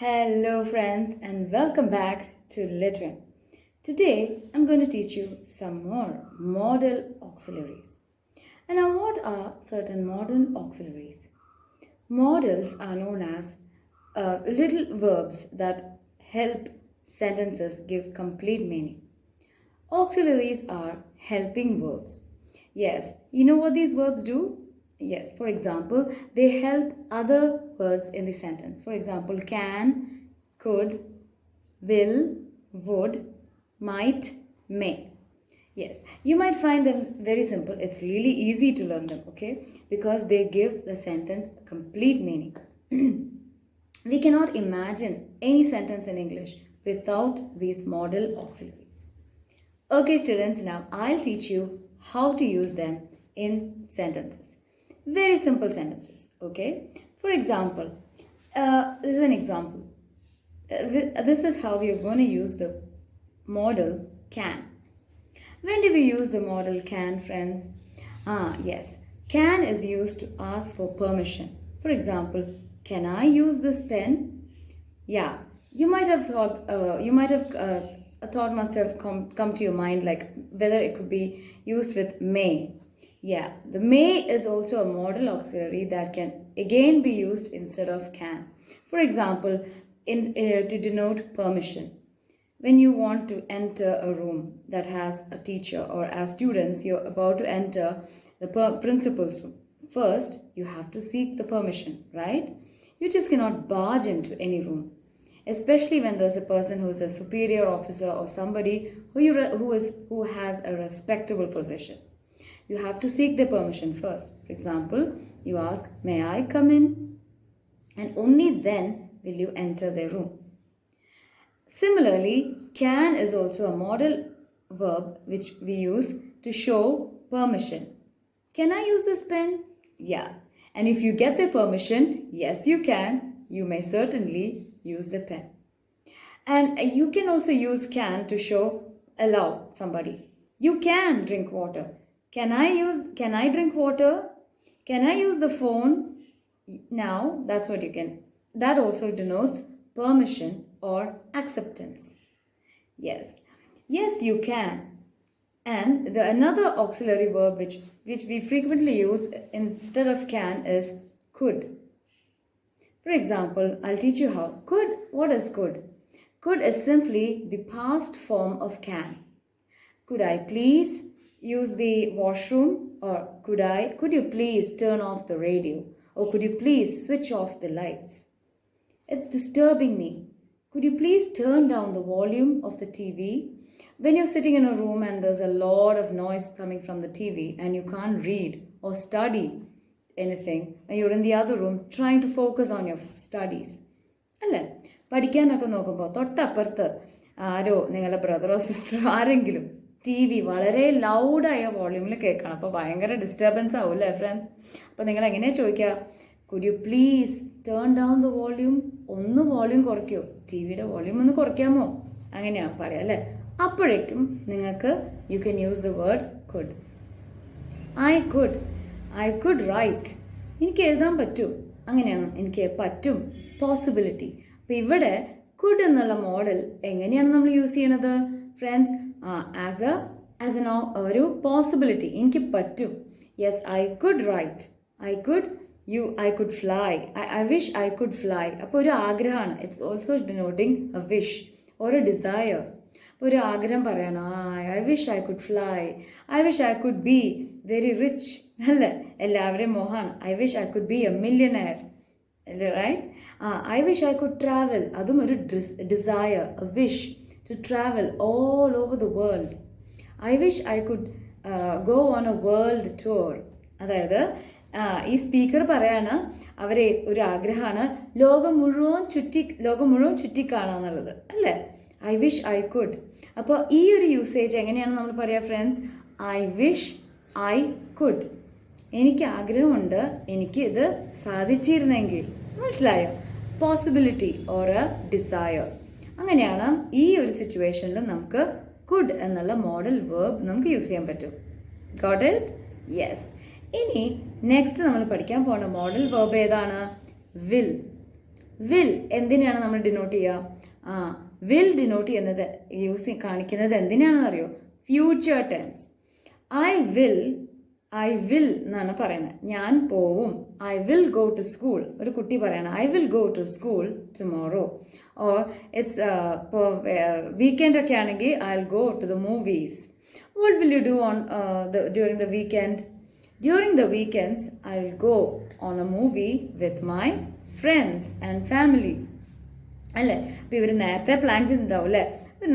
Hello friends and welcome back to Littwin. Today I'm going to teach you some more modal auxiliaries. And now what are certain modal auxiliaries? Modals are known as little verbs that help sentences give complete meaning. Auxiliaries are helping verbs. Yes, you know what these verbs do? Yes, for example, they help other words in the sentence. For example, can, could, will, would, might, may. Yes, you might find them very simple. It's really easy to learn them, okay? Because they give the sentence complete meaning. We cannot imagine any sentence in English without these modal auxiliaries. Okay, students, now I'll teach you how to use them in sentences. Very simple sentences, okay? For example, this is an example. This is how we are going to use the modal can. When do we use the modal can, friends? Yes, can is used to ask for permission. For example, can I use this pen? Yeah, you might have thought, a thought must have come to your mind, like whether it could be used with may. Yeah, the may is also a modal auxiliary that can again be used instead of can. For example, to denote permission. When you want to enter a room that has a teacher, or as students you're about to enter the principal's room, first you have to seek the permission, right? You just cannot barge into any room, especially when there's a person who's a superior officer or somebody who has a respectable position. You have to seek their permission first. For example, you ask, may I come in? And only then will you enter their room. Similarly, can is also a modal verb which we use to show permission. Can I use this pen? Yeah. And if you get their permission, yes you can. You may certainly use the pen. And you can also use can to show allow somebody. You can drink water. Can I drink water? Can I use the phone? Now, that's what you can. That also denotes permission or acceptance. Yes. Yes, you can. And another auxiliary verb which we frequently use instead of can is could. For example, I'll teach you how. Could, what is could? Could is simply the past form of can. Could I please use the washroom? Or could you please turn off the radio? Or could you please switch off the lights? It's disturbing me. Could you please turn down the volume of the TV? When you're sitting in a room and there's a lot of noise coming from the TV and you can't read or study anything, and you're in the other room trying to focus on your studies. അല്ലേ? പഠിക്കാനൊക്കെ നോക്കുമ്പോൾ തൊട്ടപ്പുറത്ത് ആരോ നിങ്ങളുടെ ബ്രദറോ സിസ്റ്ററോ ആരെങ്കിലും T V വളരെ ലൗഡായ വോള്യൂമിൽ കേൾക്കണം. അപ്പോൾ ഭയങ്കര ഡിസ്റ്റർബൻസ് ആവും അല്ലേ ഫ്രണ്ട്സ്? അപ്പോൾ നിങ്ങൾ എങ്ങനെയാണ് ചോദിക്കുക? Could you please turn down the volume? ഒന്ന് വോള്യൂം കുറയ്ക്കോ? ടി വിയുടെ വോള്യൂം ഒന്ന് കുറയ്ക്കാമോ? അങ്ങനെയാണ് പറയാം അല്ലേ? അപ്പോഴേക്കും നിങ്ങൾക്ക് you can use the word could. I could write. എനിക്ക് എഴുതാൻ പറ്റും. അങ്ങനെയാണ്, എനിക്ക് പറ്റും. പോസിബിലിറ്റി. അപ്പം ഇവിടെ കുഡ് എന്നുള്ള മോഡൽ എങ്ങനെയാണ് നമ്മൾ യൂസ് ചെയ്യണത് ഫ്രണ്ട്സ്? ഒരു പോസിബിലിറ്റി. എനിക്ക് പറ്റും. Yes, I could write. I could fly. I wish I could fly. അപ്പോൾ ഒരു ആഗ്രഹമാണ്. It's also denoting a wish or a desire. അപ്പോൾ ഒരു ആഗ്രഹം പറയണം. I wish I could fly. I wish I could be very rich. അല്ലേ? എല്ലാവരെയും മോഹമാണ്. I wish I could be a millionaire. Right? I wish I could travel. അതും ഒരു desire, a wish to travel all over the world. I wish I could go on A world tour. അതായത് ഈ speaker പറയാണ് അവരെ ഒരു ആഗ്രഹമാണ് ലോകം മുഴുവൻ ചുറ്റിക്കാണാന്നുള്ളത് അല്ലേ? I wish I could. അപ്പോൾ ഈ ഒരു യൂസേജ് എങ്ങനെയാണ് നമ്മൾ പറയുക friends? I wish I could. എനിക്ക് ആഗ്രഹമുണ്ട്, എനിക്ക് ഇത് സാധിച്ചിരുന്നെങ്കിൽ. മനസ്സിലായോ? Possibility or a desire. അങ്ങനെയാണ് ഈ ഒരു സിറ്റുവേഷനിൽ നമുക്ക് കുഡ് എന്നുള്ള മോഡൽ വേർബ് നമുക്ക് യൂസ് ചെയ്യാൻ പറ്റും. Got it? യെസ്. ഇനി നെക്സ്റ്റ് നമ്മൾ പഠിക്കാൻ പോകുന്ന മോഡൽ വേർബ് ഏതാണ്? വിൽ. വിൽ എന്തിനാണ് നമ്മൾ ഡിനോട്ട് ചെയ്യുക? വിൽ ഡിനോട്ട് ചെയ്യുന്നത് കാണിക്കുന്നത് എന്തിനാണെന്ന് അറിയോ? Future tense. ഐ വിൽ എന്നാണ് പറയുന്നത്. ഞാൻ പോവും. I will go to school. ഒരു കുട്ടി പറയണം I will go to school tomorrow. Or it's ഇപ്പോൾ വീക്കെൻഡ് ഒക്കെ ആണെങ്കിൽ I will go to the movies. What will you do on during the weekend? During the weekends, I will go on a movie with my friends and family. അല്ലേ? അപ്പോൾ ഇവർ നേരത്തെ plan ചെയ്തിട്ടുണ്ടാവും അല്ലേ?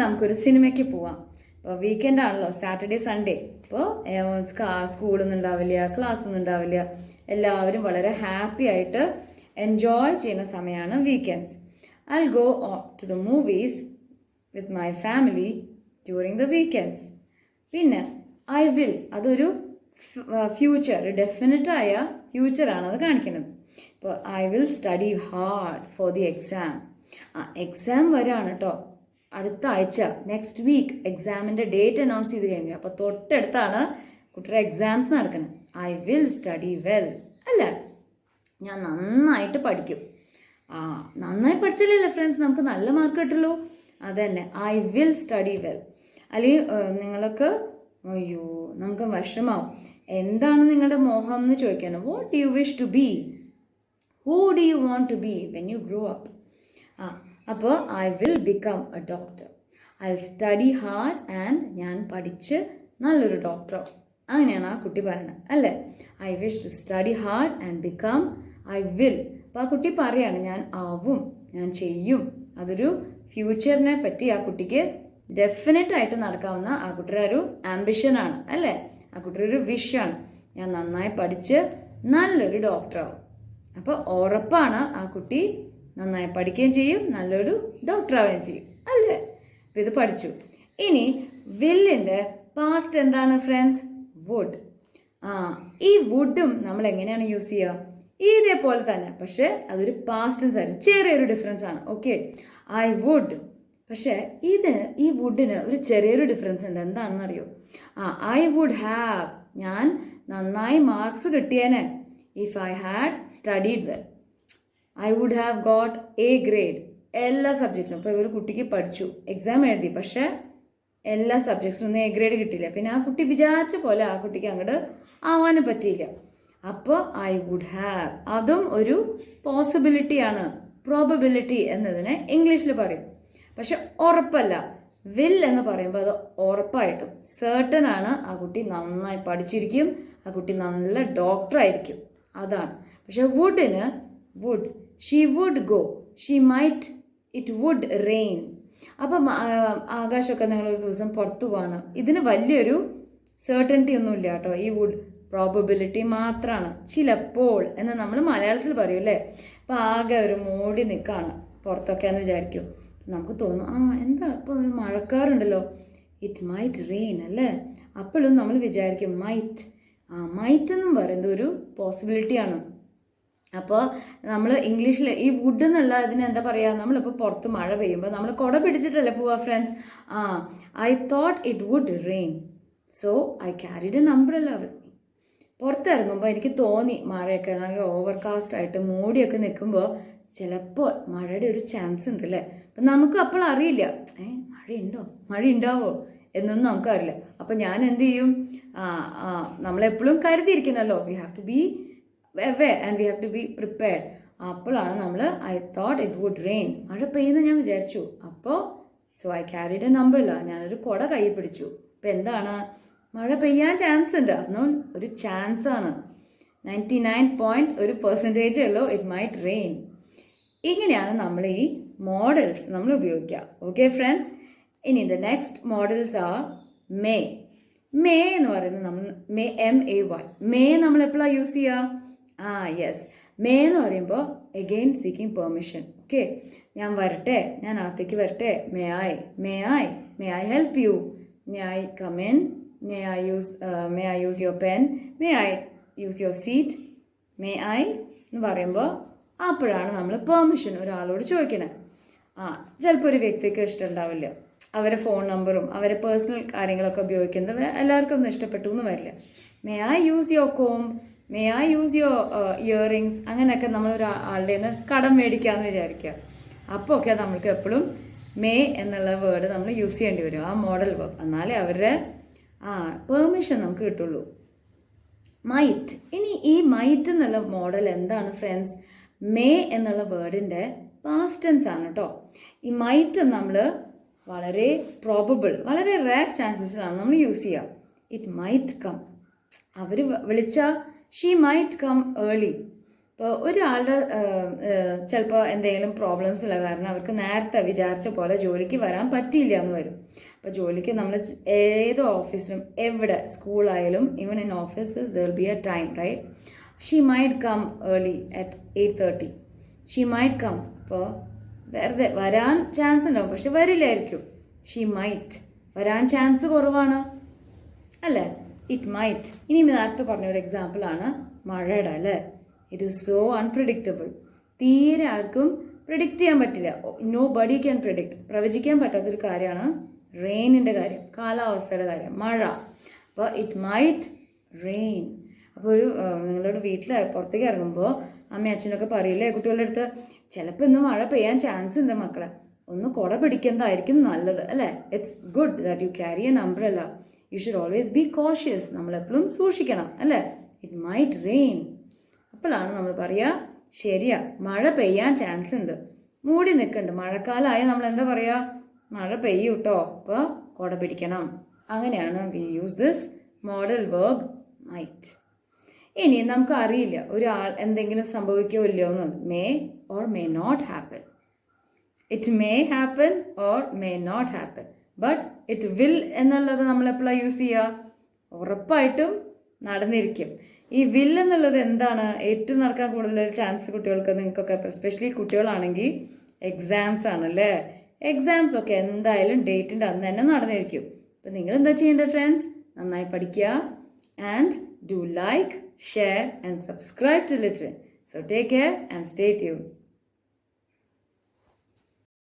നമുക്കൊരു സിനിമയ്ക്ക് പോവാം. ഇപ്പോൾ വീക്കെൻഡ് ആണല്ലോ, സാറ്റർഡേ സൺഡേ. ഇപ്പോൾ സ്കൂളൊന്നും ഉണ്ടാവില്ല, ക്ലാസ് ഒന്നും ഉണ്ടാവില്ല. എല്ലാവരും വളരെ ഹാപ്പി ആയിട്ട് എൻജോയ് ചെയ്യുന്ന സമയമാണ് weekends. I will go to the movies with my family during the weekends. പിന്നെ ഐ വിൽ അതൊരു ഫ്യൂച്ചർ, ഡെഫിനറ്റായ ഫ്യൂച്ചറാണ് അത് കാണിക്കുന്നത്. ഇപ്പോൾ I will study hard for the exam. Exam വരാണ് കേട്ടോ, അടുത്ത ആഴ്ച, നെക്സ്റ്റ് വീക്ക് എക്സാമിൻ്റെ ഡേറ്റ് അനൗൺസ് ചെയ്ത് കഴിഞ്ഞു. അപ്പോൾ തൊട്ടടുത്താണ് കുട്ടിയുടെ എക്സാംസ് നടക്കുന്നത്. ഐ വിൽ സ്റ്റഡി വെൽ അല്ലേ? ഞാൻ നന്നായിട്ട് പഠിക്കും. നന്നായി പഠിച്ചില്ലല്ലോ ഫ്രണ്ട്സ് നമുക്ക് നല്ല മാർക്ക് കിട്ടുള്ളൂ. അതന്നെ, ഐ വിൽ സ്റ്റഡി വെൽ. അല്ലെങ്കിൽ നിങ്ങൾക്ക് അയ്യോ നമുക്ക് വിഷമാവും, എന്താണ് നിങ്ങളുടെ മോഹം എന്ന് ചോദിക്കാനോ. What do you wish to be? Who do you want to be when you grow up? അപ്പോൾ I will become a doctor. I will study hard and ഞാൻ പഠിച്ച് നല്ലൊരു ഡോക്ടറോ. അങ്ങനെയാണ് ആ കുട്ടി പറയുന്നത് അല്ലേ? I wish to study hard and become I will. അപ്പോൾ ആ കുട്ടി പറയാണ് ഞാൻ ആവും, ഞാൻ ചെയ്യും. അതൊരു ഫ്യൂച്ചറിനെ പറ്റി ആ കുട്ടിക്ക് ഡെഫിനറ്റ് ആയിട്ട് നടക്കാവുന്ന ആ കുട്ടിയുടെ ഒരു ആംബിഷനാണ് അല്ലേ? ആ കുട്ടിയുടെ ഒരു വിഷാണ്, ഞാൻ നന്നായി പഠിച്ച് നല്ലൊരു ഡോക്ടറാവും. അപ്പോൾ ഉറപ്പാണ് ആ കുട്ടി നന്നായി പഠിക്കുകയും ചെയ്യും, നല്ലൊരു ഡോക്ടറാവുകയും ചെയ്യും അല്ലേ? അപ്പം ഇത് പഠിച്ചു. ഇനി വില്ലിൻ്റെ പാസ്റ്റ് എന്താണ് ഫ്രണ്ട്സ്? വുഡ്. ഈ വുഡും നമ്മൾ എങ്ങനെയാണ് യൂസ് ചെയ്യുക? ഇതേപോലെ തന്നെ, പക്ഷെ അതൊരു പാസ്റ്റ് ടെൻസ് ആണ്, ചെറിയൊരു ഡിഫറൻസ് ആണ്. Okay, I would. പക്ഷേ ഈ വുഡിന് ഒരു ചെറിയൊരു ഡിഫറൻസ് ഉണ്ട്. എന്താണെന്ന് അറിയോ? ഐ വുഡ് ഹാവ്, ഞാൻ നന്നായി മാർക്സ് കിട്ടിയേനെ. If I had studied well. I would have got A grade എല്ലാ സബ്ജക്റ്റിലും. ഇപ്പോൾ ഒരു കുട്ടിക്ക് പഠിച്ചു, എക്സാം എഴുതി, പക്ഷേ എല്ലാ സബ്ജക്ട്സിനും ഒന്നും എ ഗ്രേഡ് കിട്ടിയില്ല. പിന്നെ ആ കുട്ടി വിചാരിച്ച പോലെ ആ കുട്ടിക്ക് അങ്ങോട്ട് ആവാനും പറ്റിയില്ല. അപ്പോൾ ഐ വുഡ് ഹാവ്, അതും ഒരു പോസിബിലിറ്റിയാണ്, പ്രോബബിലിറ്റി എന്നതിനെ ഇംഗ്ലീഷിൽ പറയും. പക്ഷെ ഉറപ്പല്ല. വിൽ എന്ന് പറയുമ്പോൾ അത് ഉറപ്പായിട്ടും സേർട്ടൻ ആണ്. ആ കുട്ടി നന്നായി പഠിച്ചിരിക്കും, ആ കുട്ടി നല്ല ഡോക്ടറായിരിക്കും, അതാണ്. പക്ഷെ വുഡിന് would, she would go, she might, it would rain. അപ്പം ആകാശമൊക്കെ നിങ്ങളൊരു ദിവസം പുറത്തു പോവാണ്, ഇതിന് വലിയൊരു സേർട്ടനിറ്റി ഒന്നുമില്ല കേട്ടോ. ഈ വുഡ് പ്രോബബിലിറ്റി മാത്രമാണ്, ചിലപ്പോൾ എന്ന് നമ്മൾ മലയാളത്തിൽ പറയും അല്ലേ? അപ്പം ആകെ ഒരു മൂടി നിൽക്കുകയാണ് പുറത്തൊക്കെ എന്ന് വിചാരിക്കും. നമുക്ക് തോന്നും എന്താ ഇപ്പോൾ ഒരു മഴക്കാറുണ്ടല്ലോ, ഇറ്റ് മൈറ്റ് റെയിൻ അല്ലേ? അപ്പോഴും നമ്മൾ വിചാരിക്കും മൈറ്റ്. മൈറ്റ് എന്നും പറയുന്നത് ഒരു പോസിബിലിറ്റിയാണ്. അപ്പോൾ നമ്മൾ ഇംഗ്ലീഷിൽ ഈ വുഡ് എന്നുള്ള ഇതിന് എന്താ പറയുക? നമ്മളിപ്പോൾ പുറത്ത് മഴ പെയ്യുമ്പോൾ നമ്മൾ കുട പിടിച്ചിട്ടല്ലേ പോവാ friends? I thought it would rain, so I carried an umbrella with me. പുറത്തിറങ്ങുമ്പോൾ എനിക്ക് തോന്നി മഴയൊക്കെ ഓവർകാസ്റ്റ് ആയിട്ട് മൂടിയൊക്കെ നിൽക്കുമ്പോൾ ചിലപ്പോൾ മഴയുടെ ഒരു ചാൻസ് ഉണ്ട് അല്ലേ? അപ്പം നമുക്ക് അപ്പോൾ അറിയില്ല മഴ ഉണ്ടാവോ എന്നൊന്നും നമുക്കറിയില്ല. അപ്പം ഞാൻ എന്ത് ചെയ്യും? നമ്മളെപ്പോഴും കരുതിയിരിക്കണമല്ലോ, we have to be aware and we have to be prepared. അപ്പോഴാണ് നമ്മൾ I thought it would rain, മഴ പെയ്യുന്ന ഞാൻ വിചാരിച്ചു. അപ്പോൾ so I carried an umbrella, ഞാനൊരു കുട കയ്യിൽ പിടിച്ചു. അപ്പം എന്താണ്? മഴ പെയ്യാൻ ചാൻസ് ഉണ്ട്, അതൊന്നും ഒരു ചാൻസ് ആണ്. 99% ഉള്ളൂ ഇറ്റ് മൈറ്റ് റെയിൻ. ഇങ്ങനെയാണ് നമ്മൾ ഈ മോഡൽസ് നമ്മൾ ഉപയോഗിക്കുക. ഓക്കെ ഫ്രണ്ട്സ്, ഇനി the next models R may. May എന്ന് പറയുന്നത് നമ്മൾ MAY, മേ നമ്മൾ എപ്പോഴാണ് യൂസ് ചെയ്യുക? യെസ്, മേ എന്ന് പറയുമ്പോൾ അഗെയിൻ സീക്കിംഗ് പെർമിഷൻ. ഓക്കെ, ഞാൻ വരട്ടെ, ഞാൻ അകത്തേക്ക് വരട്ടെ, may I help you, may I come in, may I use your pen, may I use your seat, may I എന്ന് പറയുമ്പോൾ അപ്പോഴാണ് നമ്മൾ പെർമിഷൻ ഒരാളോട് ചോദിക്കണേ. ചിലപ്പോൾ ഒരു വ്യക്തിക്ക് ഇഷ്ടമുണ്ടാവില്ല, അവരെ ഫോൺ നമ്പറും അവരെ പേഴ്സണൽ കാര്യങ്ങളൊക്കെ ഉപയോഗിക്കുന്നത് എല്ലാവർക്കും ഒന്നും ഇഷ്ടപ്പെട്ടു എന്ന് വരില്ല. May I use your comb, may I use your earrings, അങ്ങനെയൊക്കെ നമ്മൾ ഒരാളുടെ നിന്ന് കടം മേടിക്കാമെന്ന് വിചാരിക്കുക. അപ്പോൾ ഒക്കെ നമ്മൾക്ക് എപ്പോഴും മേ എന്നുള്ള വേർഡ് നമ്മൾ യൂസ് ചെയ്യേണ്ടി വരും, ആ മോഡൽ വേർബ്. എന്നാലേ അവരുടെ പെർമിഷൻ നമുക്ക് കിട്ടുള്ളൂ. മൈറ്റ്. ഇനി ഈ മൈറ്റ് എന്നുള്ള മോഡൽ എന്താണ് ഫ്രണ്ട്സ്? മേ എന്നുള്ള വേർഡിൻ്റെ പാസ്റ്റ് ടെൻസ് ആണ് കേട്ടോ. ഈ മൈറ്റ് നമ്മൾ വളരെ പ്രോബബിൾ, വളരെ റെയർ ചാൻസസിലാണ് നമ്മൾ യൂസ് ചെയ്യുക. It might come. അവർ വിളിച്ചാൽ ഷീ മൈറ്റ് കം ഏർലി. ഇപ്പോൾ ഒരാളുടെ ചിലപ്പോൾ എന്തെങ്കിലും പ്രോബ്ലംസ് ഉള്ള കാരണം അവർക്ക് നേരത്തെ വിചാരിച്ച പോലെ ജോലിക്ക് വരാൻ പറ്റിയില്ല എന്ന് വരും. അപ്പോൾ ജോലിക്ക് നമ്മൾ ഏത് ഓഫീസിലും, എവിടെ, സ്കൂളായാലും, even in offices there will be a time, right? She might come early at 8:30. She might come. അപ്പോൾ വെറുതെ വരാൻ ചാൻസ് ഉണ്ടാവും, പക്ഷെ വരില്ലായിരിക്കും. ഷീ മൈറ്റ്, വരാൻ ചാൻസ് കുറവാണ് അല്ലേ? It might. ഇനി നേരത്തെ പറഞ്ഞ ഒരു എക്സാമ്പിളാണ് മഴയുടെ, അല്ലേ? It is so unpredictable. തീരെ ആർക്കും പ്രിഡിക്റ്റ് ചെയ്യാൻ പറ്റില്ല. Nobody can predict. പ്രവചിക്കാൻ പറ്റാത്തൊരു കാര്യമാണ് റെയിനിൻ്റെ കാര്യം, കാലാവസ്ഥയുടെ കാര്യം, മഴ. അപ്പോൾ ഇറ്റ് മൈറ്റ് റെയിൻ. അപ്പോൾ നിങ്ങളോട് വീട്ടിൽ പുറത്തേക്ക് ഇറങ്ങുമ്പോൾ അമ്മയും അച്ഛനൊക്കെ പറയില്ലേ കുട്ടികളുടെ അടുത്ത്, ചിലപ്പോൾ ഇന്ന് മഴ പെയ്യാൻ ചാൻസ് ഉണ്ട് മക്കളെ, ഒന്ന് കുട പിടിക്കുന്നതായിരിക്കും നല്ലത്, അല്ലേ? It's good that you carry N umbrella. You should always be cautious. നമ്മളെപ്പോഴും സൂക്ഷിക്കണം, അല്ലേ? It might rain. അപ്പോഴാണ് നമ്മൾ പറയുക ശരിയാ, മഴ പെയ്യാൻ ചാൻസ് ഉണ്ട്, മൂടി നിൽക്കുന്നുണ്ട്, മഴക്കാലമായ നമ്മൾ എന്താ പറയുക? മഴ പെയ്യും കേട്ടോ, അപ്പോൾ കുട പിടിക്കണം. അങ്ങനെയാണ് we use this modal verb might. ഇനി നമുക്ക് അറിയില്ല ഒരാൾ എന്തെങ്കിലും സംഭവിക്കോ ഇല്ലയോ എന്ന്. May or may not happen. It may happen or may not happen, but it will എന്നുള്ളത് നമ്മൾ എപ്പോഴാണ് യൂസ് ചെയ്യുക? ഉറപ്പായിട്ടും നടന്നിരിക്കും. ഈ വിൽ എന്നുള്ളത് എന്താണ്? ഏറ്റവും നടക്കാൻ കൂടുതൽ ചാൻസ് കുട്ടികൾക്ക്, നിങ്ങൾക്കൊക്കെ എസ്പെഷ്യലി കുട്ടികളാണെങ്കിൽ എക്സാംസ് ആണല്ലേ. എക്സാംസ് ഒക്കെ എന്തായാലും ഡേറ്റിൻ്റെ അന്ന് തന്നെ നടന്നിരിക്കും. അപ്പം നിങ്ങൾ എന്താ ചെയ്യേണ്ടത് ഫ്രണ്ട്സ്? നന്നായി പഠിക്കുക. And do like, share and subscribe to Littwin. So take care and stay tuned.